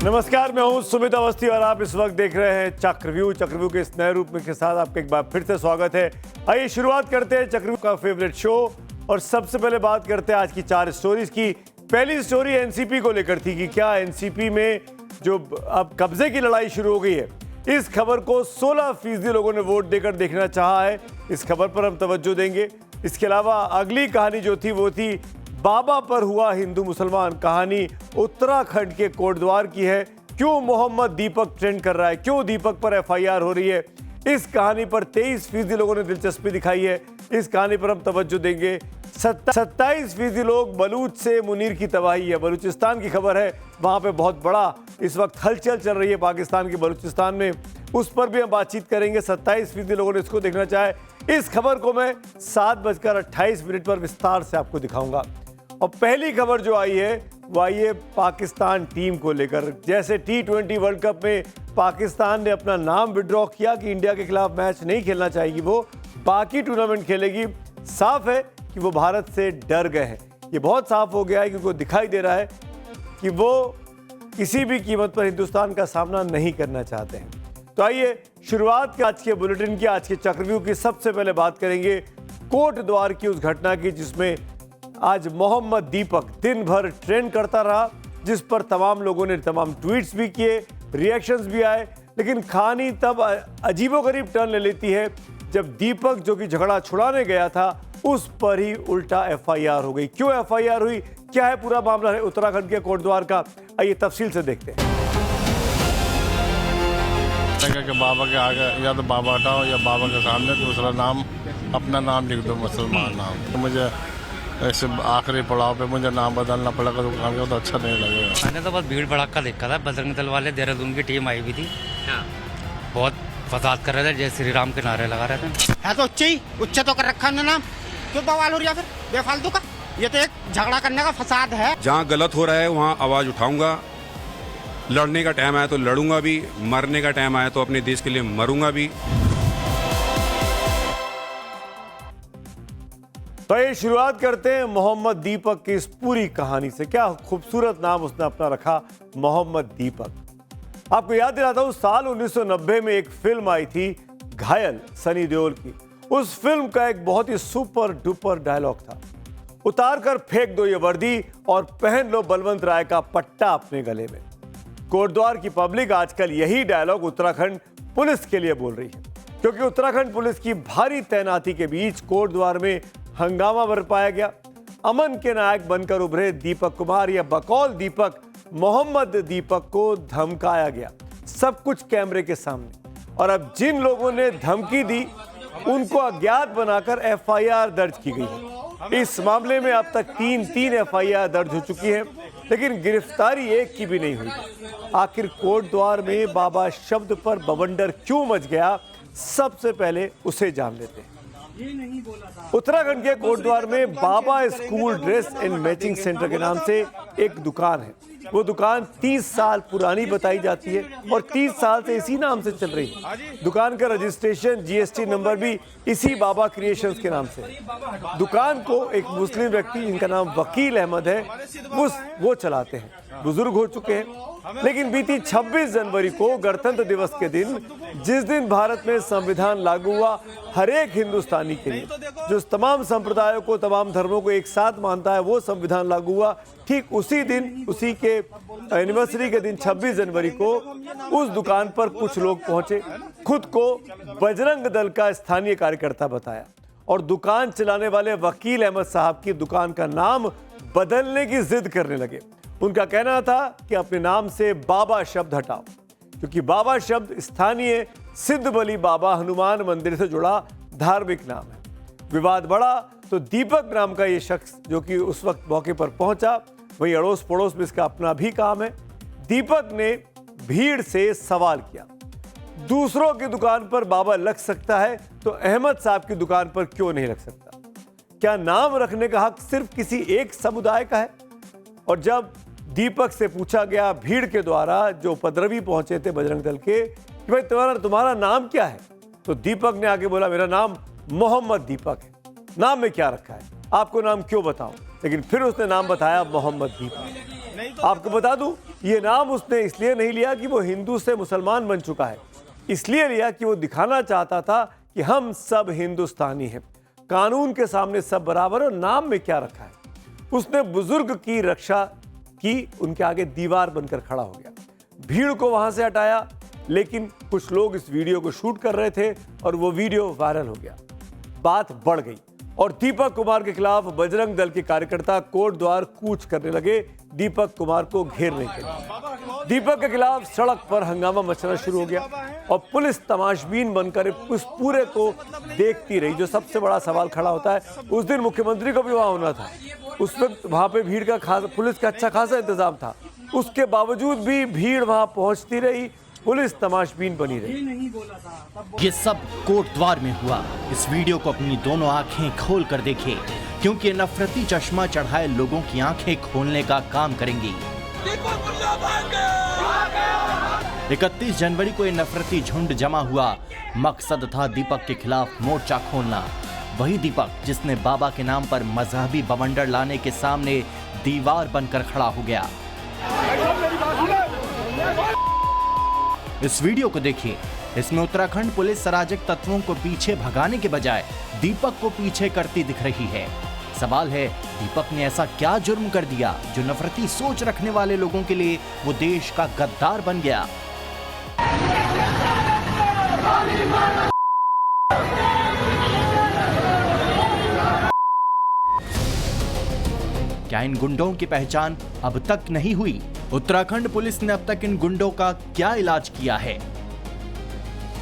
नमस्कार, मैं हूं सुमित अवस्थी और आप इस वक्त देख रहे हैं चक्रव्यूह के इस नए रूप में के साथ आपका एक बार फिर से स्वागत है। आइए शुरुआत करते हैं चक्रव्यूह का फेवरेट शो और सबसे पहले बात करते हैं आज की 4 स्टोरीज की। पहली स्टोरी एनसीपी को लेकर थी कि क्या एनसीपी में जो अब कब्जे की लड़ाई शुरू हो गई है। इस खबर को 16% लोगों ने वोट देकर देखना चाहा है। इस खबर पर हम तवज्जो देंगे। इसके अलावा अगली कहानी जो थी वो थी बाबा पर हुआ हिंदू मुसलमान। कहानी उत्तराखंड के कोटद्वार की है। क्यों मोहम्मद दीपक ट्रेंड कर रहा है, क्यों दीपक पर एफआईआर हो रही है, इस कहानी पर 23% लोगों ने दिलचस्पी दिखाई है। इस कहानी पर हम तवज्जो देंगे। 27% लोग बलूच से मुनीर की तबाही है, बलूचिस्तान की खबर है। वहां पे बहुत बड़ा इस वक्त हलचल चल रही है पाकिस्तान के बलूचिस्तान में, उस पर भी हम बातचीत करेंगे। 27% लोगों ने इसको देखना चाहे। इस खबर को मैं 7:28 पर विस्तार से आपको दिखाऊंगा। और पहली खबर जो आई है वो आई है पाकिस्तान टीम को लेकर। जैसे T20 वर्ल्ड कप में पाकिस्तान ने अपना नाम विड्रॉ किया कि इंडिया के खिलाफ मैच नहीं खेलना चाहेगी, वो बाकी टूर्नामेंट खेलेगी। साफ है कि वो भारत से डर गए हैं। ये बहुत साफ हो गया है क्योंकि दिखाई दे रहा है कि वो किसी भी कीमत पर हिंदुस्तान का सामना नहीं करना चाहते हैं। तो आइए शुरुआत आज के बुलेटिन की, आज के चक्रव्यूह की सबसे पहले बात करेंगे कोटद्वार की उस घटना की जिसमें आज मोहम्मद दीपक दिन भर ट्रेंड करता रहा, जिस पर तमाम लोगों ने तमाम ट्वीट्स भी किए, रिएक्शंस भी आए। लेकिन कहानी तब अजीबोगरीब टर्न ले लेती है जब दीपक जो कि झगड़ा छुड़ाने गया था उस पर ही उल्टा एफआईआर हो गई। क्यों एफआईआर हुई, क्या है पूरा मामला है उत्तराखंड के कोटद्वार का, आइए तफसील से देखते हैं। कि बाबा के आगे या तो बाबा हटाओ या बाबा के सामने दूसरा नाम, अपना नाम लिख दो, मुसलमान नाम। तो मुझे ऐसे आखिरी पड़ाव पे मुझे नाम बदलना पड़ेगा दुकान का, तो अच्छा नहीं लगेगा। मैंने तो बहुत भीड़ भड़ाका देखा था। बजरंग दल वाले देहरादून की टीम आई हुई थी, बहुत फसाद कर रहे थे, जय श्री राम के नारे लगा रहे थे। है तो उच्च तो कर रखा है नाम, क्यों बवाल हो रही है फिर बेफालतू का? ये तो एक झगड़ा करने का फसाद है। जहाँ गलत हो रहा है वहाँ आवाज उठाऊंगा। लड़ने का टाइम आया तो लड़ूंगा भी, मरने का टाइम आया तो अपने देश के लिए मरूंगा भी। तो ये शुरुआत करते हैं मोहम्मद दीपक की इस पूरी कहानी से। क्या खूबसूरत नाम उसने अपना रखा, मोहम्मद दीपक। आपको याद दिलाता हूं, साल 1990 में एक फिल्म आई थी घायल, सनी देओल की। उस फिल्म का एक बहुत ही सुपर डुपर डायलॉग था, उतार कर फेंक दो ये वर्दी और पहन लो बलवंत राय का पट्टा अपने गले में। कोटद्वार की पब्लिक आजकल यही डायलॉग उत्तराखंड पुलिस के लिए बोल रही है, क्योंकि उत्तराखंड पुलिस की भारी तैनाती के बीच कोटद्वार में हंगामा बरपाया गया। अमन के नायक बनकर उभरे दीपक कुमार या बकौल दीपक मोहम्मद दीपक को धमकाया गया, सब कुछ कैमरे के सामने। और अब जिन लोगों ने धमकी दी उनको अज्ञात बनाकर एफआईआर दर्ज की गई है। इस मामले में अब तक 3 एफआईआर दर्ज हो चुकी है, लेकिन गिरफ्तारी एक की भी नहीं हुई। आखिर कोटद्वार में बाबा शब्द पर बवंडर क्यों मच गया, सबसे पहले उसे जान लेते हैं। उत्तराखंड के कोटद्वार में Baba school dress and matching centre के नाम से एक दुकान है। वो दुकान 30 साल पुरानी बताई जाती है और 30 साल से इसी नाम से चल रही है। दुकान का रजिस्ट्रेशन, जीएसटी नंबर भी इसी बाबा क्रिएशंस के नाम से। दुकान को एक मुस्लिम व्यक्ति जिनका नाम वकील अहमद है वो चलाते हैं, बुजुर्ग हो चुके हैं। लेकिन बीती 26 जनवरी को गणतंत्र दिवस के दिन, जिस दिन भारत में संविधान लागू हुआ, हर एक हिंदुस्तानी के लिए जो तमाम संप्रदायों को, तमाम धर्मों को एक साथ मानता है, वो संविधान लागू हुआ। ठीक उसी दिन, उसी के एनिवर्सरी के दिन 26 जनवरी को उस दुकान पर कुछ लोग पहुंचे, खुद को बजरंग दल का स्थानीय कार्यकर्ता बताया और दुकान चलाने वाले वकील अहमद साहब की दुकान का नाम बदलने की जिद करने लगे। उनका कहना था कि अपने नाम से बाबा शब्द हटाओ, क्योंकि बाबा शब्द स्थानीय सिद्ध बली बाबा हनुमान मंदिर से जुड़ा धार्मिक नाम है। विवाद बढ़ा तो दीपक नाम का ये शख्स जो कि उस वक्त मौके पर पहुंचा, वही अड़ोस पड़ोस में इसका अपना भी काम है, दीपक ने भीड़ से सवाल किया, दूसरों की दुकान पर बाबा लग सकता है तो अहमद साहब की दुकान पर क्यों नहीं लग सकता? क्या नाम रखने का हक सिर्फ किसी एक समुदाय का है? और जब दीपक से पूछा गया भीड़ के द्वारा, जो उपद्रवी पहुंचे थे बजरंग दल के, कि भाई तुम्हारा नाम क्या है, तो दीपक ने आगे बोला, मेरा नाम मोहम्मद दीपक है। नाम में क्या रखा है, आपको नाम क्यों बताऊं? लेकिन फिर उसने नाम बताया मोहम्मद दीपक। आपको बता दूं, ये नाम उसने इसलिए नहीं लिया कि वो हिंदू से मुसलमान बन चुका है, इसलिए लिया कि वो दिखाना चाहता था कि हम सब हिंदुस्तानी हैं, कानून के सामने सब बराबर। और नाम में क्या रखा है, उसने बुजुर्ग की रक्षा की, उनके आगे दीवार बनकर खड़ा हो गया, भीड़ को वहां से हटाया। लेकिन कुछ लोग इस वीडियो को शूट कर रहे थे और वो वीडियो वायरल हो गया, बात बढ़ गई और दीपक कुमार के खिलाफ बजरंग दल के कार्यकर्ता कोर्ट द्वार कूच करने लगे दीपक कुमार को घेरने के लिए। दीपक के खिलाफ सड़क पर हंगामा मचना शुरू हो गया और पुलिस तमाशबीन बनकर उस पूरे को देखती रही। जो सबसे बड़ा सवाल खड़ा होता है, उस दिन मुख्यमंत्री को भी वहां होना था, उस वक्त वहां पे भीड़ का पुलिस का अच्छा खासा इंतजाम था, उसके बावजूद भी भीड़ वहां पहुंचती रही, पुलिस तमाशबीन बनी रही। ये सब कोर्ट द्वार में हुआ। इस वीडियो को अपनी दोनों आंखें खोल कर देखें, क्योंकि ये नफरती चश्मा चढ़ाए लोगों की आंखें खोलने का काम करेंगी। 31 जनवरी को ये नफरती झुंड जमा हुआ। मकसद था दीपक के खिलाफ मोर्चा खोलना। वही दीपक जिसने बाबा के नाम पर मजहबी बवंडर लाने के सामने दीवार बनकर खड़ा हो गया। इस वीडियो को देखिए। इसमें उत्तराखंड पुलिस अराजक तत्वों को पीछे भगाने के बजाय दीपक को पीछे करती दिख रही है। सवाल है, दीपक ने ऐसा क्या जुर्म कर दिया जो नफरती सोच रखने वाले लोगों के लिए वो देश का गद्दार बन गया? क्या इन गुंडों की पहचान अब तक नहीं हुई? उत्तराखंड पुलिस ने अब तक इन गुंडों का क्या इलाज किया है?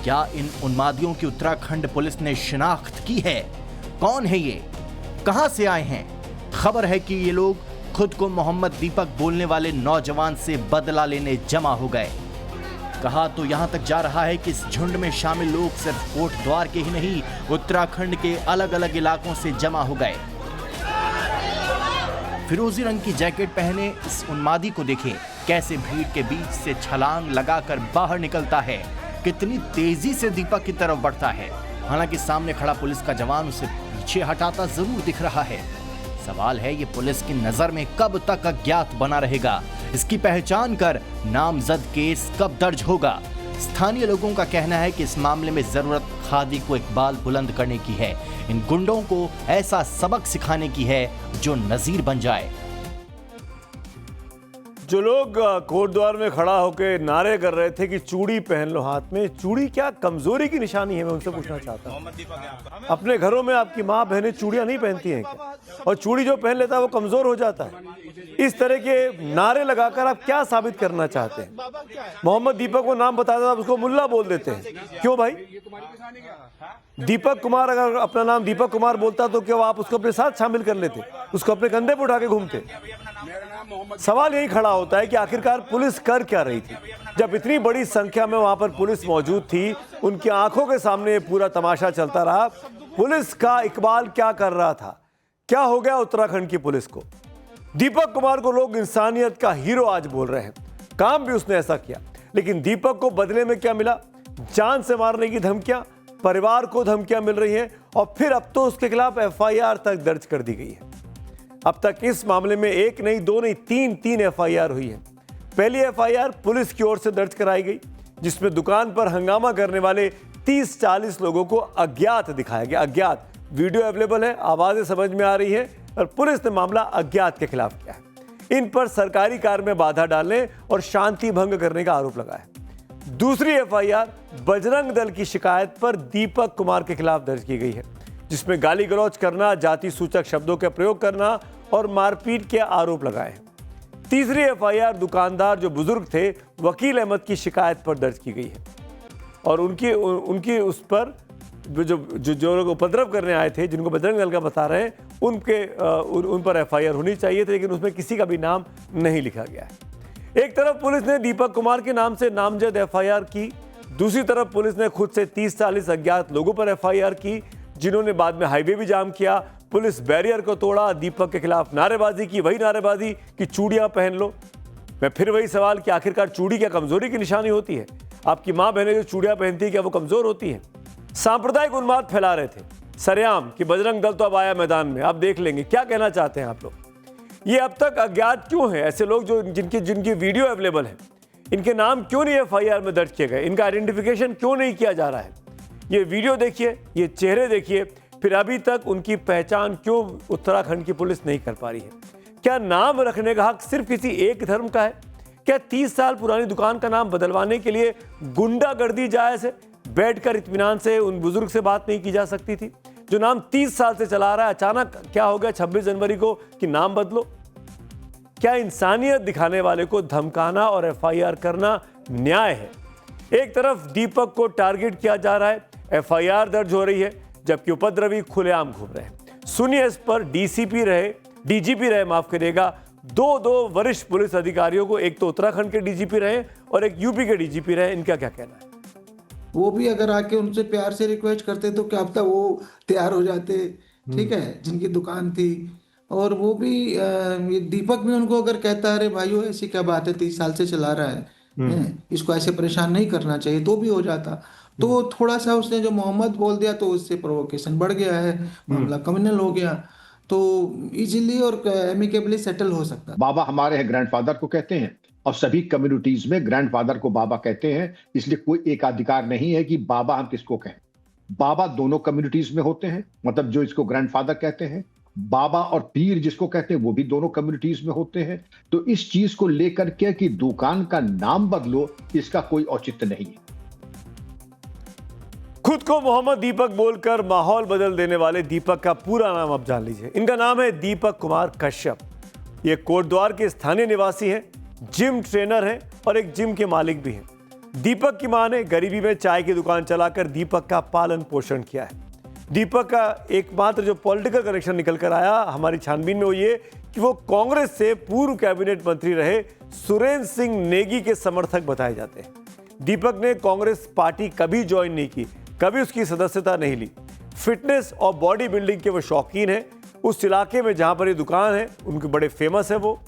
क्या इन उन्मादियों की उत्तराखंड पुलिस ने शिनाख्त की है? कौन है ये? कहां से आए हैं? खबर है कि ये लोग खुद को मोहम्मद दीपक बोलने वाले नौजवान से बदला लेने जमा हो गए। कहा तो यहां तक जा रहा है कि इस झुंड में शामिल लोग सिर्फ कोट द्वार के ही नहीं, उत्तराखंड के अलग अलग इलाकों से जमा हो गए। फिरोजी रंग की जैकेट पहने इस उन्मादी को देखें, कैसे भीड़ के बीच से छलांग लगाकर बाहर निकलता है, कितनी तेजी से दीपक की तरफ बढ़ता है। हालांकि सामने खड़ा पुलिस का जवान उसे पीछे हटाता जरूर दिख रहा है। सवाल है, ये पुलिस की नजर में कब तक अज्ञात बना रहेगा? इसकी पहचान कर नामजद केस कब दर्ज होगा? स्थानीय लोगों का कहना है कि इस मामले में जरूरत खादी को इकबाल बुलंद करने की है। इन गुंडों को ऐसा सबक सिखाने की है जो नजीर बन जाए। जो लोग कोर्ट द्वार में खड़ा होकर नारे कर रहे थे कि चूड़ी पहन लो हाथ में, चूड़ी क्या कमजोरी की निशानी है? मैं उनसे पूछना चाहता हूँ, अपने घरों में आपकी माँ बहनें चूड़ियां नहीं पहनती हैं क्या? और चूड़ी जो पहन लेता है वो कमजोर हो जाता है। इस तरह के नारे लगाकर आप क्या साबित करना चाहते हैं? मोहम्मद दीपक को नाम बताता था, उसको मुल्ला बोल देते हैं। क्यों भाई? दीपक कुमार अगर अपना नाम दीपक कुमार बोलता तो क्या आप उसको अपने साथ शामिल कर लेते, उसको अपने कंधे पर उठा के घूमते? सवाल यही खड़ा होता है कि आखिरकार पुलिस कर क्या रही थी जब इतनी बड़ी संख्या में वहां पर पुलिस मौजूद थी, उनकी आंखों के सामने पूरा तमाशा चलता रहा। पुलिस का इकबाल क्या कर रहा था? क्या हो गया उत्तराखंड की पुलिस को? दीपक कुमार को लोग इंसानियत का हीरो आज बोल रहे हैं, काम भी उसने ऐसा किया, लेकिन दीपक को बदले में क्या मिला? जान से मारने की धमकियां, परिवार को धमकियां मिल रही हैं और फिर अब तो उसके खिलाफ एफआईआर तक दर्ज कर दी गई है। अब तक इस मामले में एक नहीं, दो नहीं, तीन एफआईआर हुई है। पहली एफआईआर पुलिस की ओर से दर्ज कराई गई, जिसमें दुकान पर हंगामा करने वाले 30-40 लोगों को अज्ञात दिखाया गया। अज्ञात वीडियो अवेलेबल है, आवाजें समझ में आ रही है, और पुलिस ने मामला अज्ञात के खिलाफ किया है। इन पर सरकारी कार्य में बाधा डालने और शांति भंग करने का आरोप लगा है। दूसरी एफआईआर बजरंग दल की शिकायत पर दीपक कुमार के खिलाफ दर्ज की गई है, जिसमें गाली गलौज करना, जाति सूचक शब्दों का प्रयोग करना और मारपीट के आरोप लगाए हैं। तीसरी एफआईआर दुकानदार जो बुजुर्ग थे वकील अहमद की शिकायत पर दर्ज की गई है और उनकी उस पर जो लोग उपद्रव करने आए थे, जिनको बजरंग दल का बता रहे हैं, उन पर एफआईआर होनी चाहिए थी, लेकिन उसमें किसी का भी नाम नहीं लिखा गया है। एक तरफ पुलिस ने दीपक कुमार के नाम से नामजद एफआईआर की, दूसरी तरफ पुलिस ने खुद से 30-40 अज्ञात लोगों पर एफआईआर की, जिन्होंने बाद में हाईवे भी जाम किया, पुलिस बैरियर को तोड़ा, दीपक के खिलाफ नारेबाजी की, वही नारेबाजी कि चूड़ियां पहन लो। मैं फिर वही सवाल कि आखिरकार चूड़ी क्या कमजोरी की निशानी होती है? आपकी माँ बहनें जो चूड़ियां पहनती है क्या वो कमजोर होती हैं? सांप्रदायिक उन्माद फैला रहे थे सरेआम कि बजरंग दल तो अब आया मैदान में, आप देख लेंगे। क्या कहना चाहते हैं आप लोग? ये अब तक अज्ञात क्यों है? ऐसे लोग जो जिनकी वीडियो अवेलेबल है, इनके नाम क्यों नहीं एफआईआर में दर्ज किए गए? इनका आइडेंटिफिकेशन क्यों नहीं किया जा रहा है? ये वीडियो देखिए, ये चेहरे देखिए, फिर अभी तक उनकी पहचान क्यों उत्तराखंड की पुलिस नहीं कर पा रही है? क्या नाम रखने का हक सिर्फ किसी एक धर्म का है? क्या 30 साल पुरानी दुकान का नाम बदलवाने के लिए गुंडागर्दी जायज है? बैठकर इत्मीनान से उन बुजुर्ग से बात नहीं की जा सकती थी जो नाम 30 साल से चला रहा है? अचानक क्या हो गया 26 जनवरी को कि नाम बदलो? क्या इंसानियत दिखाने वाले को धमकाना और एफआईआर करना न्याय है? एक तरफ दीपक को टारगेट किया जा रहा है, एफआईआर दर्ज हो रही है, जबकि उपद्रवी खुलेआम घूम रहे हैं। सुनिए इस पर डीजीपी रहे माफ करिएगा, दो वरिष्ठ पुलिस अधिकारियों को, एक तो उत्तराखंड के डीजीपी रहे और एक यूपी के डीजीपी रहे, इनका क्या कहना है? वो भी अगर आके उनसे प्यार से रिक्वेस्ट करते तो क्या पता वो तैयार हो जाते, ठीक है, जिनकी दुकान थी। और वो भी ये दीपक भी उनको अगर कहता है अरे भाइयों ऐसी क्या बात है, 30 साल से चला रहा है, इसको ऐसे परेशान नहीं करना चाहिए, तो भी हो जाता। तो थोड़ा सा उसने जो मोहम्मद बोल दिया तो उससे प्रोवोकेशन बढ़ गया है, मामला कम्युनल हो गया, तो इजीली और एमिकेबली सेटल हो सकता है। बाबा हमारे हैं, ग्रैंडफादर को कहते हैं, और सभी कम्युनिटीज में ग्रैंडफादर को बाबा कहते हैं। इसलिए कोई एक अधिकार नहीं है कि बाबा हम किसको कहें। बाबा दोनों कम्युनिटीज में होते हैं, मतलब जो इसको ग्रैंडफादर कहते हैं, बाबा और पीर जिसको कहते हैं वो भी दोनों कम्युनिटीज में होते हैं। तो इस चीज को लेकर के कि दुकान का नाम बदलो, इसका कोई औचित्य नहीं है। खुद को मोहम्मद दीपक बोलकर माहौल बदल देने वाले दीपक का पूरा नाम अब जान लीजिए। इनका नाम है दीपक कुमार कश्यप। ये कोटद्वार के स्थानीय निवासी हैं, जिम ट्रेनर हैं और एक जिम के मालिक भी हैं। दीपक की मां ने गरीबी में चाय की दुकान चलाकर दीपक का पालन पोषण किया है। दीपक का एकमात्र जो पॉलिटिकल कनेक्शन निकल कर आया हमारी छानबीन में वो ये कि वो कांग्रेस से पूर्व कैबिनेट मंत्री रहे सुरेंद्र सिंह नेगी के समर्थक बताए जाते हैं। दीपक ने कांग्रेस पार्टी कभी ज्वाइन नहीं की, कभी उसकी सदस्यता नहीं ली। फिटनेस और बॉडी बिल्डिंग के वो शौकीन हैं। उस इलाके में जहां पर ये दुकान है उनके बड़े फेमस है वो।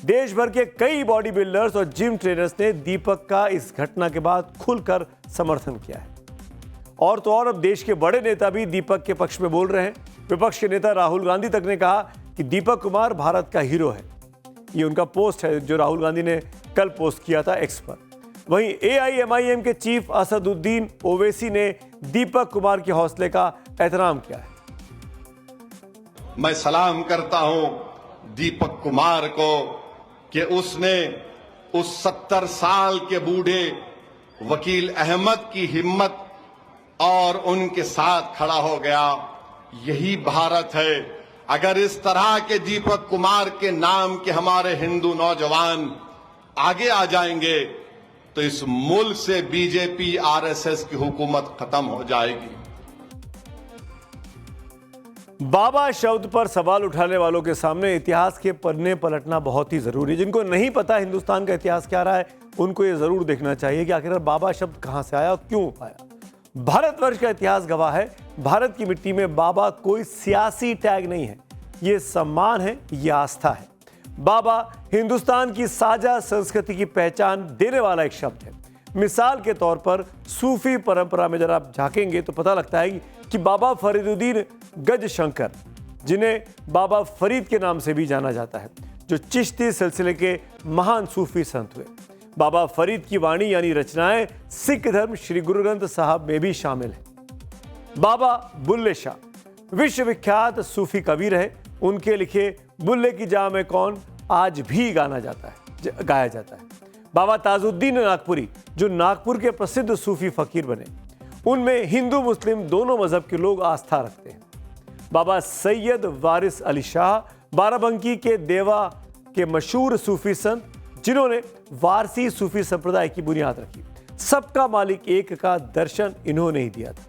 देश भर के कई बॉडी बिल्डर्स और जिम ट्रेनर्स ने दीपक का इस घटना के बाद खुलकर समर्थन किया है। और तो और अब देश के बड़े नेता भी दीपक के पक्ष में बोल रहे हैं। विपक्ष के नेता राहुल गांधी तक ने कहा कि दीपक कुमार भारत का हीरो है। ये उनका पोस्ट है जो राहुल गांधी ने कल पोस्ट किया था एक्स पर। वहीं AIMIM के चीफ असदुद्दीन ओवैसी ने दीपक कुमार के हौसले का एहतराम किया है। मैं सलाम करता हूं दीपक कुमार को कि उसने उस 70 साल के बूढ़े वकील अहमद की हिम्मत और उनके साथ खड़ा हो गया। यही भारत है। अगर इस तरह के दीपक कुमार के नाम के हमारे हिंदू नौजवान आगे आ जाएंगे तो इस मुल्क से बीजेपी RSS की हुकूमत खत्म हो जाएगी। बाबा शब्द पर सवाल उठाने वालों के सामने इतिहास के पन्ने पलटना बहुत ही जरूरी है। जिनको नहीं पता हिंदुस्तान का इतिहास क्या रहा है उनको ये जरूर देखना चाहिए कि आखिर बाबा शब्द कहां से आया और क्यों आया। भारतवर्ष का इतिहास गवाह है, भारत की मिट्टी में बाबा कोई सियासी टैग नहीं है, ये सम्मान है, ये आस्था है। बाबा हिंदुस्तान की साझा संस्कृति की पहचान देने वाला एक शब्द है। मिसाल के तौर पर सूफी परंपरा में जरा आप झांकेंगे तो पता लगता है कि बाबा फरीदुद्दीन गज शंकर, जिन्हें बाबा फरीद के नाम से भी जाना जाता है, जो चिश्ती सिलसिले के महान सूफी संत हुए। बाबा फरीद की वाणी यानी रचनाएं सिख धर्म श्री गुरु ग्रंथ साहब में भी शामिल है। बाबा बुल्ले शाह विश्वविख्यात सूफी कवि रहे। उनके लिखे बुल्ले की जा में कौन आज भी गाया जाता है। बाबा ताजुद्दीन नागपुरी जो नागपुर के प्रसिद्ध सूफी फकीर बने, उनमें हिंदू मुस्लिम दोनों मजहब के लोग आस्था रखते हैं। बाबा सैयद वारिस अली शाह बाराबंकी के देवा के मशहूर सूफी संत, जिन्होंने वारसी सूफी संप्रदाय की बुनियाद रखी। सबका मालिक एक का दर्शन इन्होंने ही दिया था।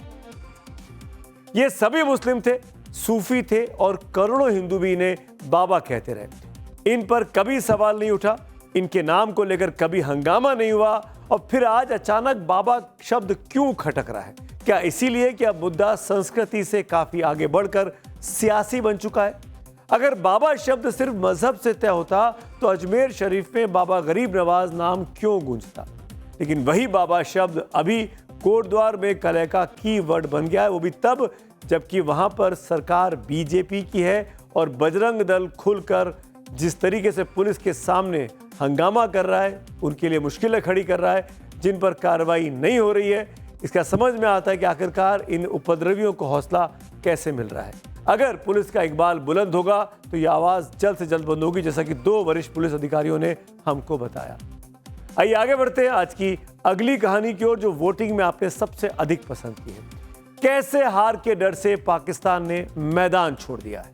ये सभी मुस्लिम थे, सूफी थे और करोड़ों हिंदू भी इन्हें बाबा कहते रहे। इन पर कभी सवाल नहीं उठा, इनके नाम को लेकर कभी हंगामा नहीं हुआ। और फिर आज अचानक बाबा शब्द क्यों खटक रहा है? क्या इसीलिए कि अब मुद्दा संस्कृति से काफी आगे बढ़कर सियासी बन चुका है? अगर बाबा शब्द सिर्फ मजहब से तय होता तो अजमेर शरीफ में बाबा गरीब नवाज नाम क्यों गूंजता? लेकिन वही बाबा शब्द अभी कोटद्वार में कलह का कीवर्ड बन गया है, वो भी तब जबकि वहां पर सरकार बीजेपी की है और बजरंग दल खुलकर जिस तरीके से पुलिस के सामने हंगामा कर रहा है, उनके लिए मुश्किलें खड़ी कर रहा है, जिन पर कार्रवाई नहीं हो रही है, इसका समझ में आता है कि आखिरकार इन उपद्रवियों को हौसला कैसे मिल रहा है। अगर पुलिस का इकबाल बुलंद होगा तो यह आवाज़ जल्द से जल्द बंद होगी, जैसा कि 2 वरिष्ठ पुलिस अधिकारियों ने हमको बताया। आइए आगे बढ़ते हैं आज की अगली कहानी की ओर, जो वोटिंग में आपने सबसे अधिक पसंद की है। कैसे हार के डर से पाकिस्तान ने मैदान छोड़ दिया है।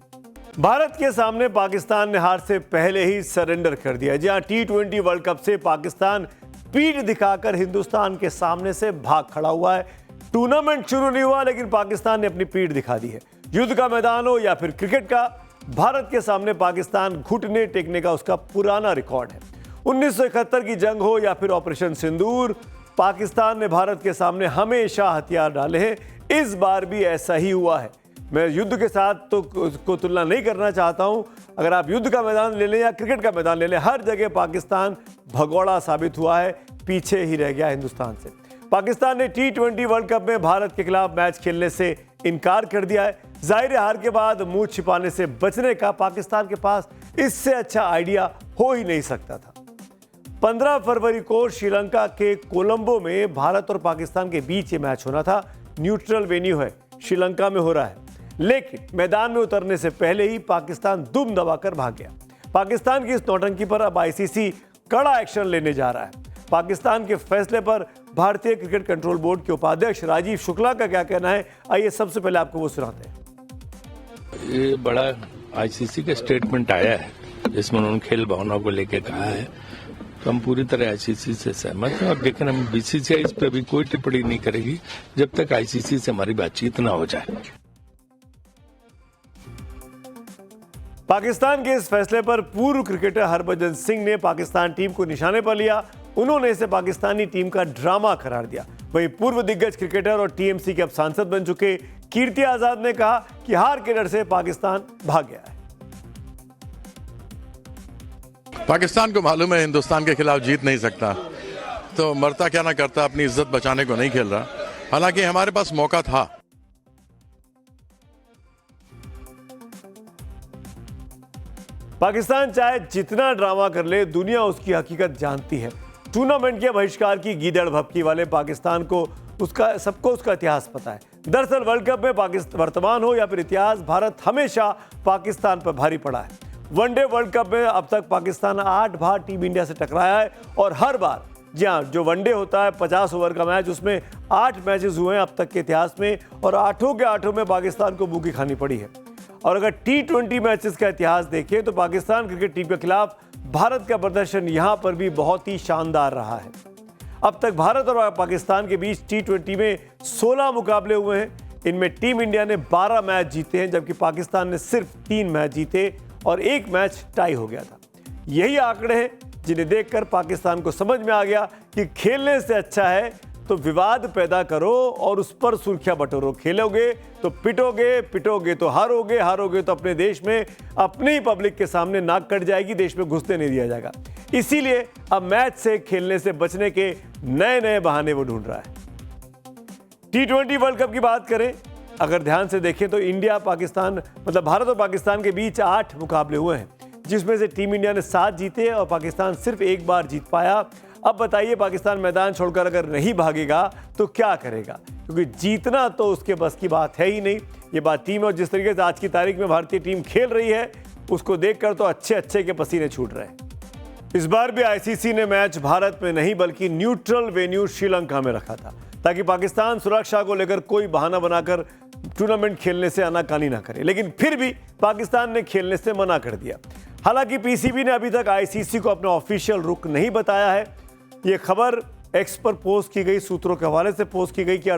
भारत के सामने पाकिस्तान ने हार से पहले ही सरेंडर कर दिया। जहां T20 वर्ल्ड कप से पाकिस्तान पीठ दिखाकर हिंदुस्तान के सामने से भाग खड़ा हुआ है। टूर्नामेंट शुरू नहीं हुआ लेकिन पाकिस्तान ने अपनी पीठ दिखा दी है। युद्ध का मैदान हो या फिर क्रिकेट का, भारत के सामने पाकिस्तान घुटने टेकने का उसका पुराना रिकॉर्ड है। 1971 की जंग हो या फिर ऑपरेशन सिंदूर, पाकिस्तान ने भारत के सामने हमेशा हथियार डाले हैं। इस बार भी ऐसा ही हुआ है। मैं युद्ध के साथ तो को तुलना नहीं करना चाहता हूं। अगर आप युद्ध का मैदान ले लें या क्रिकेट का मैदान ले लें, हर जगह पाकिस्तान भगोड़ा साबित हुआ है, पीछे ही रह गया हिंदुस्तान से। पाकिस्तान ने T20 वर्ल्ड कप में भारत के खिलाफ मैच खेलने से इनकार कर दिया है। जाहिर हार के बाद मुंह छिपाने से बचने का पाकिस्तान के पास इससे अच्छा आइडिया हो ही नहीं सकता था। 15 फरवरी को श्रीलंका के कोलंबो में भारत और पाकिस्तान के बीच ये मैच होना था। न्यूट्रल वेन्यू है, श्रीलंका में हो रहा है, लेकिन मैदान में उतरने से पहले ही पाकिस्तान दुम दबाकर भाग गया। पाकिस्तान की इस नौटंकी पर अब ICC कड़ा एक्शन लेने जा रहा है। पाकिस्तान के फैसले पर भारतीय क्रिकेट कंट्रोल बोर्ड के उपाध्यक्ष राजीव शुक्ला का क्या कहना है, आइए सबसे पहले आपको वो सुनाते हैं। ये बड़ा ICC का स्टेटमेंट आया है जिसमें उन्होंने खेल भावना को लेकर कहा है, तो हम पूरी तरह ICC से सहमत हैं। और लेकिन हम BCCI इस पर भी कोई टिप्पणी नहीं करेगी जब तक ICC से हमारी बातचीत ना हो जाए। पाकिस्तान के इस फैसले पर पूर्व क्रिकेटर हरभजन सिंह ने पाकिस्तान टीम को निशाने पर लिया। उन्होंने इसे पाकिस्तानी टीम का ड्रामा करार दिया। वहीं पूर्व दिग्गज क्रिकेटर और TMC के अब सांसद बन चुके कीर्ति आजाद ने कहा कि हार के डर से पाकिस्तान भाग गया है। पाकिस्तान को मालूम है हिंदुस्तान के खिलाफ जीत नहीं सकता, तो मरता क्या ना करता, अपनी इज्जत बचाने को नहीं खेल रहा। हालांकि हमारे पास मौका था। पाकिस्तान चाहे जितना ड्रामा कर ले, दुनिया उसकी हकीकत जानती है। टूर्नामेंट के बहिष्कार की गीदड़ भपकी वाले पाकिस्तान को सबको उसका इतिहास पता है। दरअसल वर्ल्ड कप में पाकिस्तान वर्तमान हो या फिर इतिहास, भारत हमेशा पाकिस्तान पर भारी पड़ा है। वनडे वर्ल्ड कप में अब तक पाकिस्तान 8 बार टीम इंडिया से टकराया है और हर बार, जी हाँ, जो वनडे होता है 50 ओवर का मैच, उसमें 8 मैचेस हुए हैं अब तक के इतिहास में और 8 के 8 में पाकिस्तान को मुंह की खानी पड़ी है। और अगर T20 मैचेस का इतिहास देखें तो पाकिस्तान क्रिकेट टीम के खिलाफ भारत का प्रदर्शन यहां पर भी बहुत ही शानदार रहा है। अब तक भारत और पाकिस्तान के बीच T20 में 16 मुकाबले हुए हैं। इनमें टीम इंडिया ने 12 मैच जीते हैं, जबकि पाकिस्तान ने सिर्फ 3 मैच जीते और 1 मैच टाई हो गया था। यही आंकड़े हैं जिन्हें देखकर पाकिस्तान को समझ में आ गया कि खेलने से अच्छा है तो विवाद पैदा करो और उस पर सुर्खियां बटोरो। खेलोगे तो पिटोगे, पिटोगे तो हारोगे, हारोगे तो अपने देश में अपनी पब्लिक के सामने नाक कट जाएगी, देश में घुसने नहीं दिया जाएगा। इसीलिए अब मैच से खेलने से बचने के नए नए बहाने वो ढूंढ रहा है। T20 वर्ल्ड कप की बात करें, अगर ध्यान से देखें तो इंडिया पाकिस्तान मतलब भारत और पाकिस्तान के बीच 8 मुकाबले हुए हैं, जिसमें से टीम इंडिया ने 7 जीते और पाकिस्तान सिर्फ 1 बार जीत पाया। अब बताइए, पाकिस्तान मैदान छोड़कर अगर नहीं भागेगा तो क्या करेगा, क्योंकि जीतना तो उसके बस की बात है ही नहीं। ये बात टीम, और जिस तरीके से आज की तारीख में भारतीय टीम खेल रही है उसको देखकर तो अच्छे के पसीने छूट रहे हैं। इस बार भी ICC ने मैच भारत में नहीं बल्कि न्यूट्रल वेन्यू श्रीलंका में रखा था, ताकि पाकिस्तान सुरक्षा को लेकर कोई बहाना बनाकर टूर्नामेंट खेलने से आनाकानी ना करे। लेकिन फिर भी पाकिस्तान ने खेलने से मना कर दिया। हालांकि PCB ने अभी तक ICC को अपना ऑफिशियल रुख नहीं बताया है। ये खबर एक्स पर पोस्ट की गई, सूत्रों के हवाले से पोस्ट की गई कि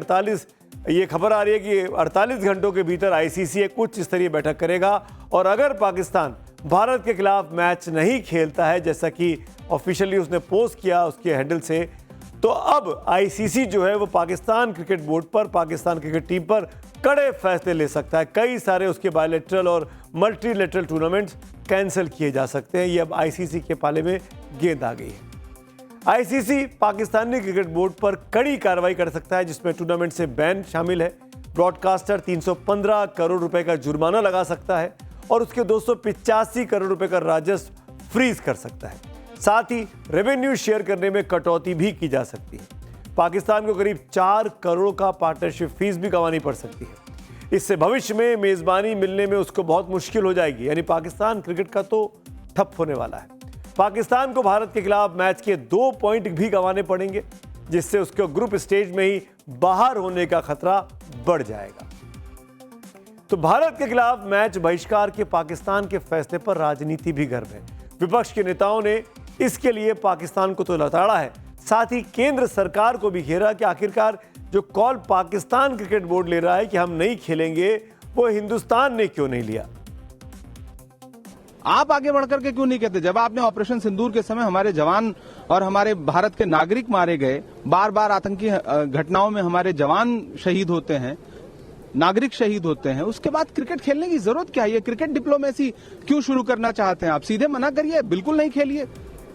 ये खबर आ रही है कि 48 घंटों के भीतर ICC एक उच्च स्तरीय बैठक करेगा और अगर पाकिस्तान भारत के खिलाफ मैच नहीं खेलता है, जैसा कि ऑफिशियली उसने पोस्ट किया उसके हैंडल से, तो अब ICC जो है वो पाकिस्तान क्रिकेट बोर्ड पर, पाकिस्तान क्रिकेट टीम पर कड़े फैसले ले सकता है। कई सारे उसके बायलैटरल और मल्टीलैटरल टूर्नामेंट्स कैंसिल किए जा सकते हैं। ये अब ICC के पाले में गेंद आ गई है। ICC पाकिस्तानी क्रिकेट बोर्ड पर कड़ी कार्रवाई कर सकता है, जिसमें टूर्नामेंट से बैन शामिल है। ब्रॉडकास्टर 315 करोड़ रुपए का जुर्माना लगा सकता है और उसके 285 करोड़ रुपए का राजस्व फ्रीज कर सकता है। साथ ही रेवेन्यू शेयर करने में कटौती भी की जा सकती है। पाकिस्तान को करीब 4 करोड़ का पार्टनरशिप फीस भी गंवानी पड़ सकती है। इससे भविष्य में मेजबानी मिलने में उसको बहुत मुश्किल हो जाएगी। यानी पाकिस्तान क्रिकेट का तो ठप होने वाला है। पाकिस्तान को भारत के खिलाफ मैच के 2 पॉइंट भी गंवाने पड़ेंगे, जिससे उसके ग्रुप स्टेज में ही बाहर होने का खतरा बढ़ जाएगा। तो भारत के खिलाफ मैच बहिष्कार के पाकिस्तान के फैसले पर राजनीति भी गर्म है। विपक्ष के नेताओं ने इसके लिए पाकिस्तान को तो लताड़ा है, साथ ही केंद्र सरकार को भी घेरा कि आखिरकार जो कॉल पाकिस्तान क्रिकेट बोर्ड ले रहा है कि हम नहीं खेलेंगे, वो हिंदुस्तान ने क्यों नहीं लिया। आप आगे बढ़कर के क्यों नहीं कहते? जब आपने ऑपरेशन सिंदूर के समय हमारे जवान और हमारे भारत के नागरिक मारे गए, बार बार आतंकी घटनाओं में हमारे जवान शहीद होते हैं, नागरिक शहीद होते हैं, उसके बाद क्रिकेट खेलने की जरूरत क्या है? ये क्रिकेट डिप्लोमेसी क्यों शुरू करना चाहते हैं आप? सीधे मना करिए, बिल्कुल नहीं खेलिए,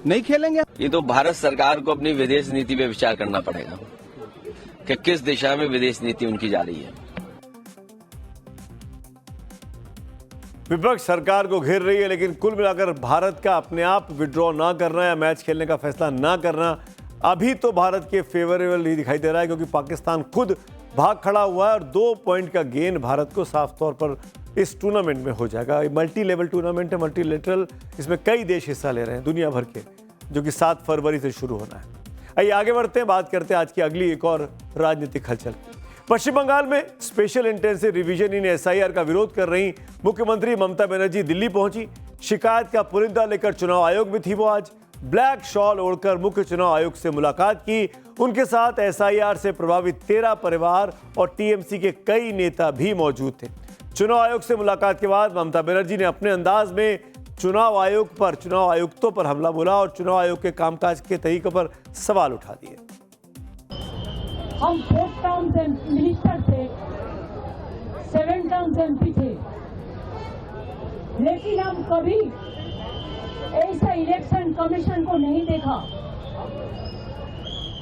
नहीं खेलेंगे। ये तो भारत सरकार को अपनी विदेश नीति पे विचार करना पड़ेगा कि किस दिशा में विदेश नीति उनकी जा रही है। विपक्ष सरकार को घेर रही है, लेकिन कुल मिलाकर भारत का अपने आप विड्रॉ ना करना या मैच खेलने का फैसला ना करना अभी तो भारत के फेवरेबल ही दिखाई दे रहा है, क्योंकि पाकिस्तान खुद भाग खड़ा हुआ है और 2 पॉइंट का गेन भारत को साफ तौर पर इस टूर्नामेंट में हो जाएगा। मल्टी लेवल टूर्नामेंट है, मल्टीलेटरल, इसमें कई देश हिस्सा ले रहे हैं दुनिया भर के, जो कि 7 फरवरी से शुरू होना है। आइए आगे बढ़ते हैं, बात करते हैं आज की अगली एक और राजनीतिक हलचल। पश्चिम बंगाल में स्पेशल इंटेंसिव रिवीजन इन SIR का विरोध कर रही मुख्यमंत्री ममता बनर्जी दिल्ली पहुंची। शिकायत का पुलिंदा लेकर चुनाव आयोग में थी वो आज। ब्लैक शॉल ओढ़कर मुख्य चुनाव आयुक्त से मुलाकात की। उनके साथ SIR से प्रभावित 13 परिवार और TMC के कई नेता भी मौजूद थे। चुनाव आयोग से मुलाकात के बाद ममता बनर्जी ने अपने अंदाज में चुनाव आयुक्तों पर हमला बोला और चुनाव आयोग के कामकाज के तरीके पर सवाल उठा दिए। हम 4 टर्म्स मिनिस्टर थे, 7 टर्म्स MP थे, लेकिन हम कभी ऐसा इलेक्शन कमीशन को नहीं देखा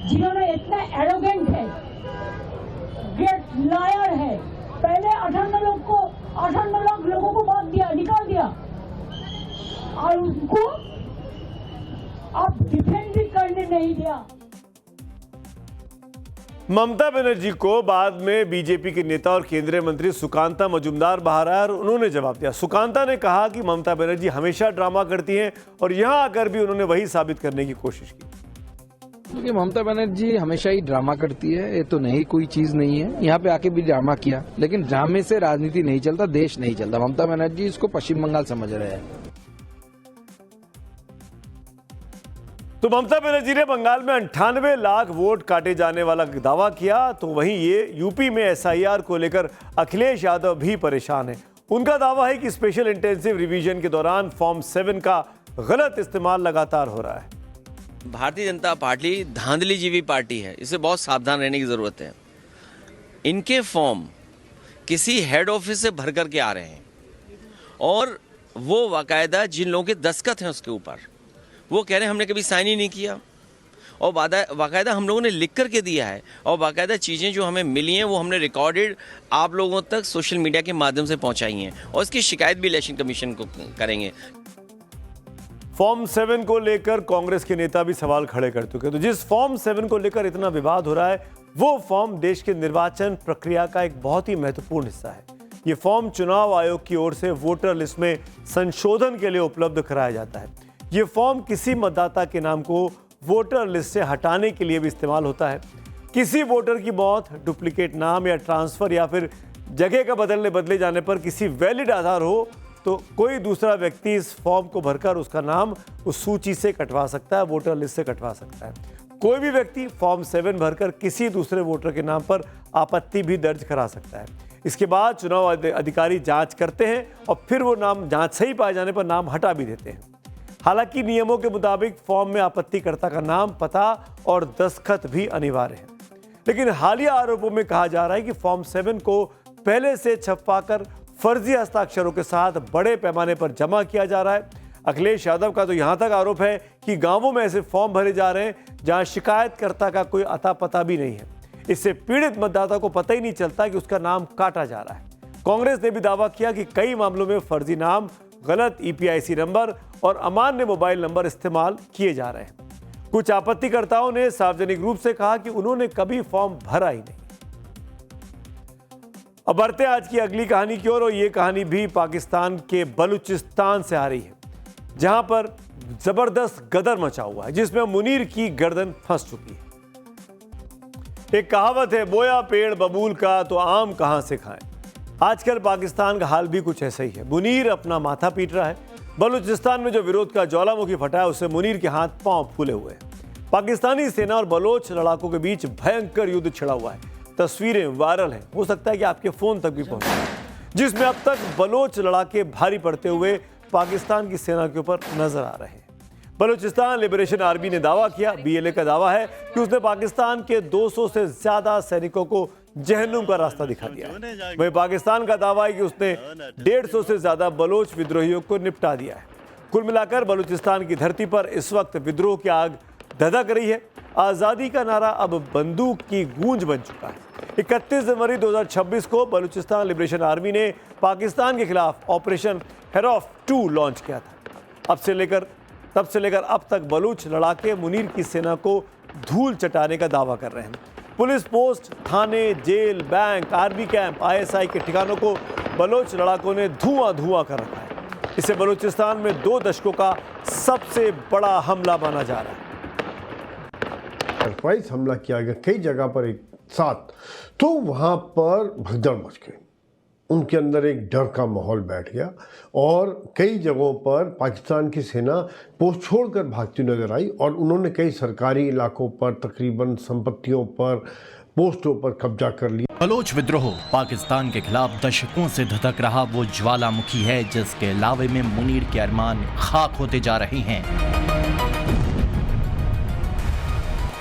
जिन्होंने इतना एरोगेंट है, ग्रेट लायर है। पहले 58 लोगों को वोट दिया, निकाल दिया, और उनको अब डिफेंड भी करने नहीं दिया। ममता बनर्जी को बाद में बीजेपी के नेता और केंद्रीय मंत्री सुकांता मजुमदार बाहर आए और उन्होंने जवाब दिया। सुकांता ने कहा कि ममता बनर्जी हमेशा ड्रामा करती हैं और यहां आकर भी उन्होंने वही साबित करने की कोशिश की। क्योंकि ममता बनर्जी हमेशा ही ड्रामा करती है, ये तो नहीं कोई चीज नहीं है। यहाँ पे आके भी ड्रामा किया, लेकिन ड्रामे से राजनीति नहीं चलता, देश नहीं चलता। ममता बनर्जी इसको पश्चिम बंगाल समझ रहे हैं। तो ममता बनर्जी ने बंगाल में 98 लाख वोट काटे जाने वाला दावा किया, तो वहीं ये यूपी में SIR को लेकर अखिलेश यादव भी परेशान है। उनका दावा है कि स्पेशल इंटेंसिव रिवीजन के दौरान फॉर्म 7 का गलत इस्तेमाल लगातार हो रहा है। भारतीय जनता पार्टी धांधलीजीवी पार्टी है, इससे बहुत सावधान रहने की जरूरत है। इनके फॉर्म किसी हेड ऑफिस से भर करके आ रहे हैं और वो बाकायदा जिन लोगों के दस्तखत हैं उसके ऊपर, वो कह रहे हैं हमने कभी साइन ही नहीं किया, और बाकायदा हम लोगों ने लिख करके दिया है, और बाकायदा चीज़ें जो हमें मिली हैं वो हमने रिकॉर्डेड आप लोगों तक सोशल मीडिया के माध्यम से पहुंचाई हैं, और इसकी शिकायत भी इलेक्शन कमीशन को करेंगे। फॉर्म 7 को लेकर कांग्रेस के नेता भी सवाल खड़े कर चुके हैं। तो जिस फॉर्म 7 को लेकर इतना विवाद हो रहा है, वो फॉर्म देश के निर्वाचन प्रक्रिया का एक बहुत ही महत्वपूर्ण हिस्सा है। ये फॉर्म चुनाव आयोग की ओर से वोटर लिस्ट में संशोधन के लिए उपलब्ध कराया जाता है। ये फॉर्म किसी मतदाता के नाम को वोटर लिस्ट से हटाने के लिए भी इस्तेमाल होता है। किसी वोटर की मौत, डुप्लीकेट नाम या ट्रांसफर या फिर जगह का बदले जाने पर किसी वैलिड आधार हो तो कोई दूसरा व्यक्ति इस फॉर्म को भरकर उसका नाम उस सूची से कटवा सकता है, वोटर लिस्ट से कटवा सकता है। कोई भी व्यक्ति फॉर्म 7 भरकर किसी दूसरे वोटर के नाम पर आपत्ति भी दर्ज करा सकता है। इसके बाद चुनाव अधिकारी जांच करते हैं और फिर वो नाम जांच सही पाए जाने पर नाम हटा भी देते हैं। हालांकि नियमों के मुताबिक फॉर्म में आपत्तिकर्ता का नाम, पता और दस्तखत भी अनिवार्य है। लेकिन हालिया आरोपों में कहा जा रहा है कि फॉर्म 7 को पहले से छपवाकर फर्जी हस्ताक्षरों के साथ बड़े पैमाने पर जमा किया जा रहा है। अखिलेश यादव का तो यहां तक आरोप है कि गांवों में ऐसे फॉर्म भरे जा रहे हैं जहां शिकायतकर्ता का कोई अता पता भी नहीं है। इससे पीड़ित मतदाता को पता ही नहीं चलता कि उसका नाम काटा जा रहा है। कांग्रेस ने भी दावा किया कि कई मामलों में फर्जी नाम, गलत EPIC नंबर और अमान्य मोबाइल नंबर इस्तेमाल किए जा रहे हैं। कुछ आपत्तिकर्ताओं ने सार्वजनिक रूप से कहा कि उन्होंने कभी फॉर्म भरा ही नहीं। अब बढ़ते हैं आज की अगली कहानी की ओर, और ये कहानी भी पाकिस्तान के बलूचिस्तान से आ रही है, जहां पर जबरदस्त गदर मचा हुआ है, जिसमें मुनीर की गर्दन फंस चुकी है। एक कहावत है, बोया पेड़ बबूल का तो आम कहां से खाएं। आजकल पाकिस्तान का हाल भी कुछ ऐसा ही है। मुनीर अपना माथा पीट रहा है। बलूचिस्तान में जो विरोध का ज्वालामुखी फटा है, उससे मुनीर के हाथ पांव फूले हुए हैं। पाकिस्तानी सेना और बलोच लड़ाकों के बीच भयंकर युद्ध छिड़ा हुआ है। तस्वीरें वायरल हैं, हो सकता है कि आपके फोन तक भी पहुंचे, जिसमें अब तक बलोच लड़ाके भारी पड़ते हुए पाकिस्तान की सेना के ऊपर नजर आ रहे हैं। बलूचिस्तान लिबरेशन आर्मी ने दावा किया, BLA का दावा है कि उसने पाकिस्तान के 200 से ज्यादा सैनिकों को जहन्नुम का रास्ता दिखा दिया है। वहीं पाकिस्तान का दावा है कि उसने 150 से ज्यादा बलोच विद्रोहियों को निपटा दिया है। कुल मिलाकर बलूचिस्तान की धरती पर इस वक्त विद्रोह की आग धधक रही है। आज़ादी का नारा अब बंदूक की गूंज बन चुका है। 31 जनवरी 2026 को बलूचिस्तान लिबरेशन आर्मी ने पाकिस्तान के खिलाफ ऑपरेशन हेरॉफ 2 लॉन्च किया था। तब से लेकर अब तक बलूच लड़ाके मुनीर की सेना को धूल चटाने का दावा कर रहे हैं। पुलिस पोस्ट, थाने, jail, bank, army camp, ISI के ठिकानों को बलोच लड़ाकों ने धुआं कर रखा है। इसे बलूचिस्तान में 2 दशकों का सबसे बड़ा हमला माना जा रहा है। सरप्राइज हमला किया गया कई जगह पर एक साथ, तो वहाँ पर भगदड़ मच गई। उनके अंदर एक डर का माहौल बैठ गया और कई जगहों पर पाकिस्तान की सेना पोस्ट छोड़कर भागती नजर आई और उन्होंने कई सरकारी इलाकों पर, तकरीबन संपत्तियों पर, पोस्टों पर कब्जा कर लिया। बलोच विद्रोह पाकिस्तान के खिलाफ दशकों से धधक रहा वो ज्वालामुखी है, जिसके लावे में मुनीर के अरमान खाक होते जा रहे हैं।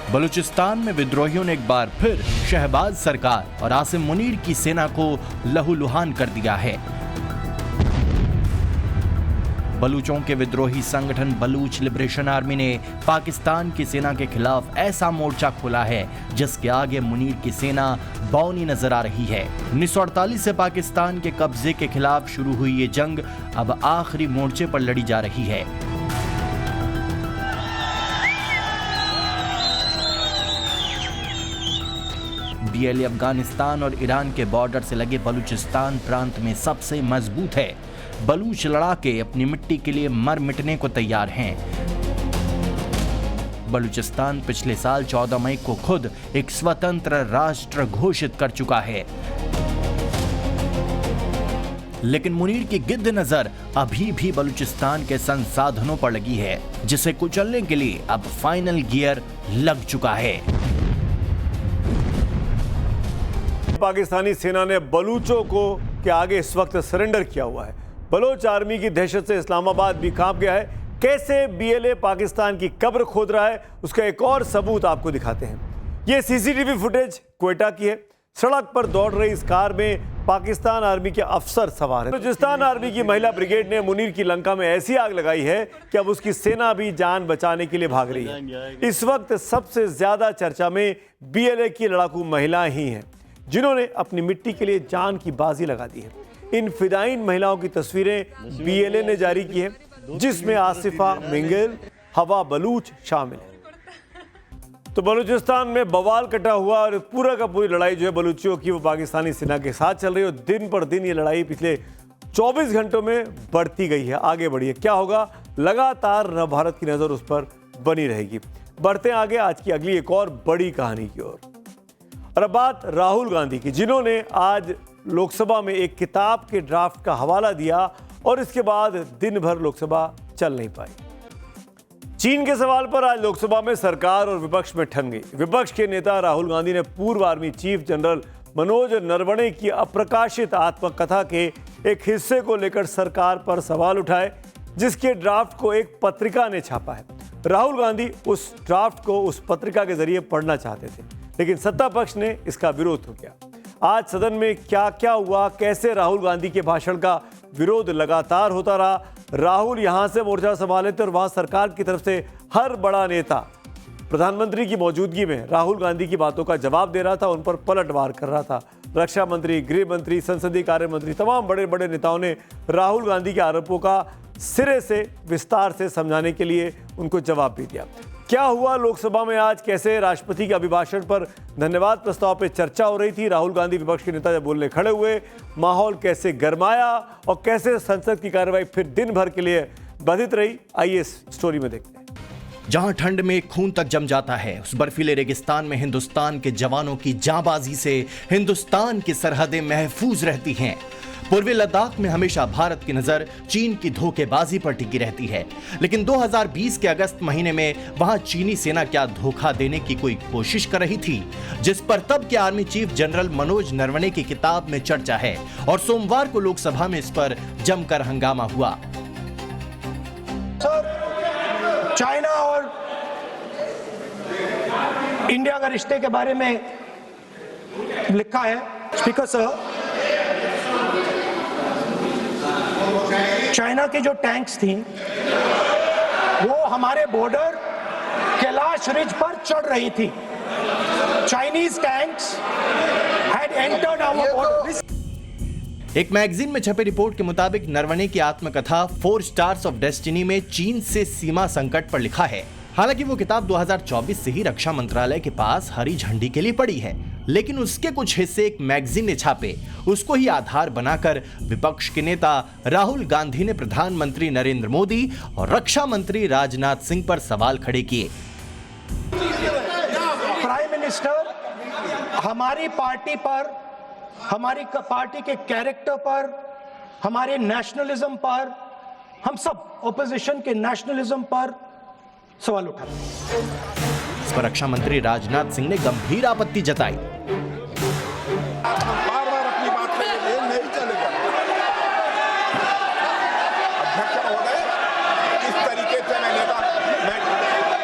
बलूचिस्तान में विद्रोहियों ने एक बार फिर शहबाज सरकार और आसिम मुनीर की सेना को लहूलुहान कर दिया है। बलूचों के विद्रोही संगठन बलूच लिबरेशन आर्मी ने पाकिस्तान की सेना के खिलाफ ऐसा मोर्चा खोला है जिसके आगे मुनीर की सेना बौनी नजर आ रही है। 1948 से पाकिस्तान के कब्जे के खिलाफ शुरू हुई ये जंग अब आखिरी मोर्चे पर लड़ी जा रही है। BLA अफगानिस्तान और ईरान के बॉर्डर से लगे बलूचिस्तान प्रांत में सबसे मजबूत है। बलूच लड़ाके अपनी मिट्टी के लिए मर मिटने को तैयार हैं। बलूचिस्तान पिछले साल 14 मई को खुद एक स्वतंत्र राष्ट्र घोषित कर चुका है, लेकिन मुनीर की गिद्ध नजर अभी भी बलूचिस्तान के संसाधनों पर लगी है, जिसे कुचलने के लिए अब फाइनल गियर लग चुका है। पाकिस्तानी सेना ने बलूचों को के आगे इस वक्त सरेंडर किया हुआ है। बलोच आर्मी की दहशत से इस्लामाबाद भी कांप गया है। कैसे BLA पाकिस्तान की कब्र खोद रहा है, उसका एक और सबूत आपको दिखाते हैं। ये CCTV फुटेज क्वेटा की है। सड़क पर दौड़ रही इस कार में पाकिस्तान आर्मी के अफसर सवार हैं। बलूचिस्तान आर्मी की महिला ब्रिगेड ने मुनीर की लंका में ऐसी आग लगाई है कि अब उसकी सेना भी जान बचाने के लिए भाग रही है। इस वक्त सबसे ज्यादा चर्चा में BLA की लड़ाकू महिलाएं ही हैं, जिन्होंने अपनी मिट्टी के लिए जान की बाजी लगा दी है। इन फिदाइन महिलाओं की तस्वीरें BLA ने जारी की है, जिसमें आसिफा मिंगल, हवा बलूच शामिल है। तो बलूचिस्तान में बवाल कटा हुआ और पूरा का पूरी लड़ाई जो है बलूचियों की, वो पाकिस्तानी सेना के साथ चल रही है। और दिन पर दिन ये लड़ाई पिछले 24 घंटों में बढ़ती गई है, आगे बढ़ी है। क्या होगा, लगातार नव भारत की नजर उस पर बनी रहेगी। बढ़ते हैं आगे आज की अगली एक और बड़ी कहानी की ओर। और अब बात राहुल गांधी की, जिन्होंने आज लोकसभा में एक किताब के ड्राफ्ट का हवाला दिया और इसके बाद दिन भर लोकसभा चल नहीं पाई। चीन के सवाल पर आज लोकसभा में सरकार और विपक्ष में ठन गई। विपक्ष के नेता राहुल गांधी ने पूर्व army chief general Manoj Naravane की अप्रकाशित आत्मकथा के एक हिस्से को लेकर सरकार पर सवाल उठाए, जिसके ड्राफ्ट को एक पत्रिका ने छापा है। राहुल गांधी उस ड्राफ्ट को उस पत्रिका के जरिए पढ़ना चाहते थे, लेकिन सत्ता पक्ष ने इसका विरोध किया। आज सदन में क्या क्या हुआ, कैसे राहुल गांधी के भाषण का विरोध लगातार होता रहा। राहुल यहां से मोर्चा संभाले थे और वहां सरकार की तरफ से हर बड़ा नेता प्रधानमंत्री की मौजूदगी में राहुल गांधी की बातों का जवाब दे रहा था, उन पर पलटवार कर रहा था। रक्षा मंत्री, गृह मंत्री, संसदीय कार्य मंत्री, तमाम बड़े बड़े नेताओं ने राहुल गांधी के आरोपों का सिरे से विस्तार से समझाने के लिए उनको जवाब भी दिया। क्या हुआ लोकसभा में आज, कैसे राष्ट्रपति के अभिभाषण पर धन्यवाद प्रस्ताव पर चर्चा हो रही थी, राहुल गांधी विपक्ष के नेता जब बोलने खड़े हुए, माहौल कैसे गरमाया और कैसे संसद की कार्रवाई फिर दिन भर के लिए बाधित रही, आइए इस स्टोरी में देखते हैं। जहां ठंड में खून तक जम जाता है, उस बर्फीले रेगिस्तान में हिंदुस्तान के जवानों की जांबाजी से हिंदुस्तान की सरहदें महफूज रहती हैं। पूर्वी लद्दाख में हमेशा भारत की नजर चीन की धोखेबाजी पर टिकी रहती है, लेकिन 2020 के अगस्त महीने में वहां चीनी सेना क्या धोखा देने की कोई कोशिश कर रही थी, जिस पर तब के army chief general Manoj Naravane की किताब में चर्चा है और सोमवार को लोकसभा में इस पर जमकर हंगामा हुआ। चाइना और इंडिया के रिश्ते के बारे में लिखा है स्पीकर साहब। चाइना की जो टैंक्स थी वो हमारे बॉर्डर कैलाश रिज पर चढ़ रही थी। Chinese tanks had entered our border. एक मैगजीन में छपे रिपोर्ट के मुताबिक नरवणे की आत्मकथा 4 स्टार्स ऑफ डेस्टिनी में चीन से सीमा संकट पर लिखा है। हालांकि वो किताब 2024 से ही रक्षा मंत्रालय के पास हरी झंडी के लिए पड़ी है, लेकिन उसके कुछ हिस्से एक मैगजीन ने छापे। उसको ही आधार बनाकर विपक्ष के नेता राहुल गांधी ने प्रधानमंत्री नरेंद्र मोदी और रक्षा मंत्री राजनाथ सिंह पर सवाल खड़े किए। प्राइम मिनिस्टर हमारी पार्टी पर, हमारी पार्टी के कैरेक्टर पर, हमारे नेशनलिज्म पर, हम सब ऑपोजिशन के नेशनलिज्म पर सवाल उठा। इस पर रक्षा मंत्री राजनाथ सिंह ने गंभीर आपत्ति जताई। बार बार अपनी बात पे ये नहीं चलेगा। अध्यक्ष महोदय, इस तरीके से मैं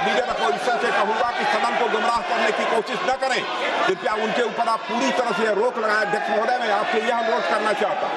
लीडर अपोजिशन से कहूंगा कि सदन को गुमराह करने की कोशिश न करें। कृपया उनके ऊपर आप पूरी तरह से रोक लगाएं। अध्यक्ष महोदय, मैं आपसे यह अनुरोध करना चाहता हूं।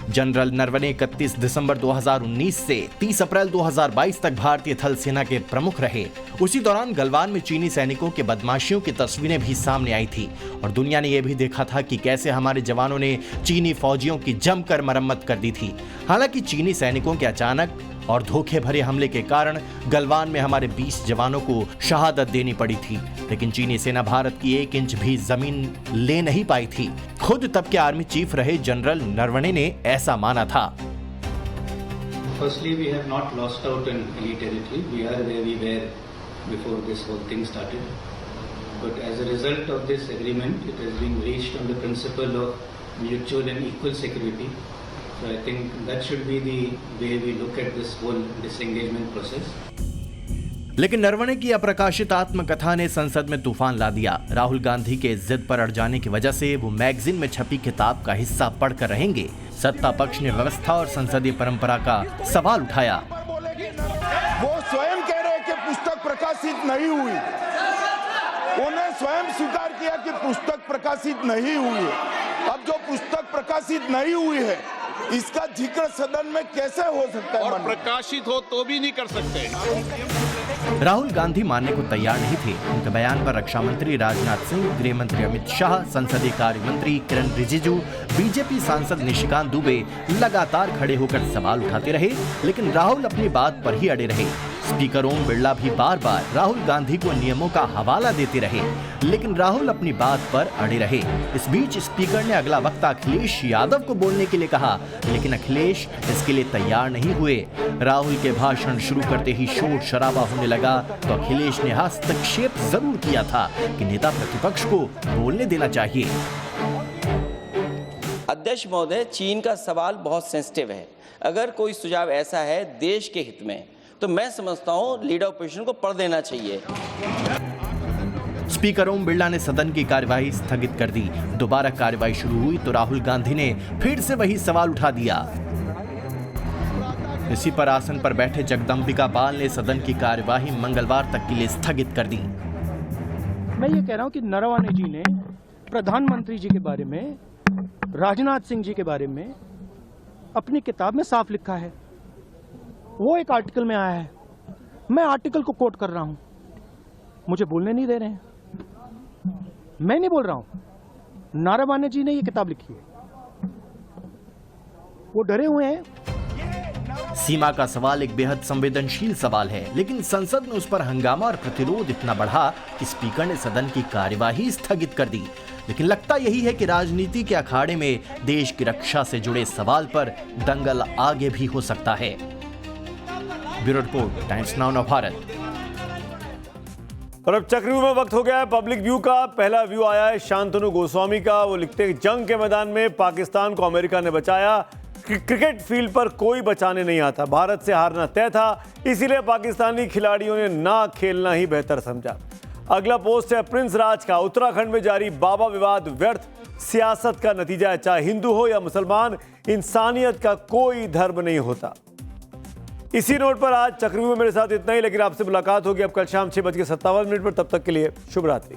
जनरल नरवणे 31 दिसंबर 2019 से 30 अप्रैल 2022 तक भारतीय थल सेना के प्रमुख रहे। उसी दौरान गलवान में चीनी सैनिकों के बदमाशियों की तस्वीरें भी सामने आई थी और दुनिया ने यह भी देखा था कि कैसे हमारे जवानों ने चीनी फौजियों की जमकर मरम्मत कर दी थी। हालांकि चीनी सैनिकों के अचानक और धोखे भरे हमले के कारण गलवान में हमारे 20 जवानों को शहादत देनी पड़ी थी, लेकिन चीनी सेना भारत की 1 इंच भी जमीन ले नहीं पाई थी। खुद तब के आर्मी चीफ रहे जनरल नरवणे ने ऐसा माना था। Firstly, we have not lost out in any territory. We are where we were before this whole thing started. But as a result of this agreement, it has been reached on the principle of mutual and equal security. So I think that should be the way we look at this whole disengagement process. लेकिन नरवणे की अप्रकाशित आत्मकथा ने संसद में तूफान ला दिया। राहुल गांधी के जिद पर अड़ जाने की वजह से वो मैगजीन में छपी किताब का हिस्सा पढ़कर रहेंगे। सत्ता पक्ष ने व्यवस्था और संसदीय परंपरा का सवाल उठाया। वो स्वयं कह रहे कि पुस्तक प्रकाशित नहीं हुई। उन्हें स्वयं स्वीकार किया कि पुस्तक प्रकाशित नहीं हुई है। अब जो पुस्तक प्रकाशित नहीं हुई है, इसका जिक्र सदन में कैसे हो सकता है? और प्रकाशित हो तो भी नहीं कर सकते। राहुल गांधी मानने को तैयार नहीं थे। उनके बयान पर रक्षा मंत्री राजनाथ सिंह, गृह मंत्री अमित शाह, संसदीय कार्य मंत्री किरण रिजिजू, बीजेपी सांसद निशिकांत दुबे लगातार खड़े होकर सवाल उठाते रहे, लेकिन राहुल अपनी बात पर ही अड़े रहे। स्पीकर ओम बिरला भी बार बार राहुल गांधी को नियमों का हवाला देते रहे, लेकिन राहुल अपनी बात पर अड़े रहे। इस बीच स्पीकर ने अगला वक्ता अखिलेश यादव को बोलने के लिए कहा, लेकिन अखिलेश इसके लिए तैयार नहीं हुए। राहुल के भाषण शुरू करते ही शोर शराबा होने लगा तो अखिलेश ने हस्तक्षेप जरूर किया था कि नेता प्रतिपक्ष को बोलने देना चाहिए। अध्यक्ष महोदय, चीन का सवाल बहुत सेंसिटिव है। अगर कोई सुझाव ऐसा है देश के हित में, तो मैं समझता हूं लीडर ऑपोजिशन को पढ़ देना चाहिए। स्पीकर ओम बिरला ने सदन की कार्यवाही स्थगित कर दी। दोबारा कार्यवाही शुरू हुई तो राहुल गांधी ने फिर से वही सवाल उठा दिया। इसी पर आसन पर बैठे जगदंबिका पाल ने सदन की कार्यवाही मंगलवार तक के लिए स्थगित कर दी। मैं ये कह रहा हूं कि नरवणे जी ने प्रधानमंत्री जी के बारे में, राजनाथ सिंह जी के बारे में अपनी किताब में साफ लिखा है। वो एक आर्टिकल में आया है, मैं आर्टिकल को कोट कर रहा हूं। मुझे बोलने नहीं दे रहे हैं। मैं नहीं बोल रहा हूं, नारावाने जी ने ये किताब लिखी है, वो डरे हुए हैं। सीमा का सवाल एक बेहद संवेदनशील सवाल है, लेकिन संसद में उस पर हंगामा और प्रतिरोध इतना बढ़ा कि स्पीकर ने सदन की कार्यवाही स्थगित कर दी। लेकिन लगता यही है कि राजनीति के अखाड़े में देश की रक्षा से जुड़े सवाल पर दंगल आगे भी हो सकता है। Bureau report, times now Navbharat. और अब चक्रव्यूह में वक्त हो गया है पब्लिक व्यू का। पहला व्यू आया है शांतनु गोस्वामी का। वो लिखते हैं, जंग के मैदान में पाकिस्तान को अमेरिका ने बचाया, क्रिकेट फील्ड पर कोई बचाने नहीं आता, भारत से हारना तय था, इसीलिए पाकिस्तानी खिलाड़ियों ने ना खेलना ही बेहतर समझा। अगला पोस्ट है प्रिंस राज का। उत्तराखंड में जारी बाबा विवाद व्यर्थ सियासत का नतीजा है, चाहे हिंदू हो या मुसलमान, इंसानियत का कोई धर्म नहीं होता। इसी नोट पर आज चक्रव्यूह में मेरे साथ इतना ही, लेकिन आपसे मुलाकात होगी अब कल शाम 6:57 पर। तब तक के लिए शुभ रात्रि।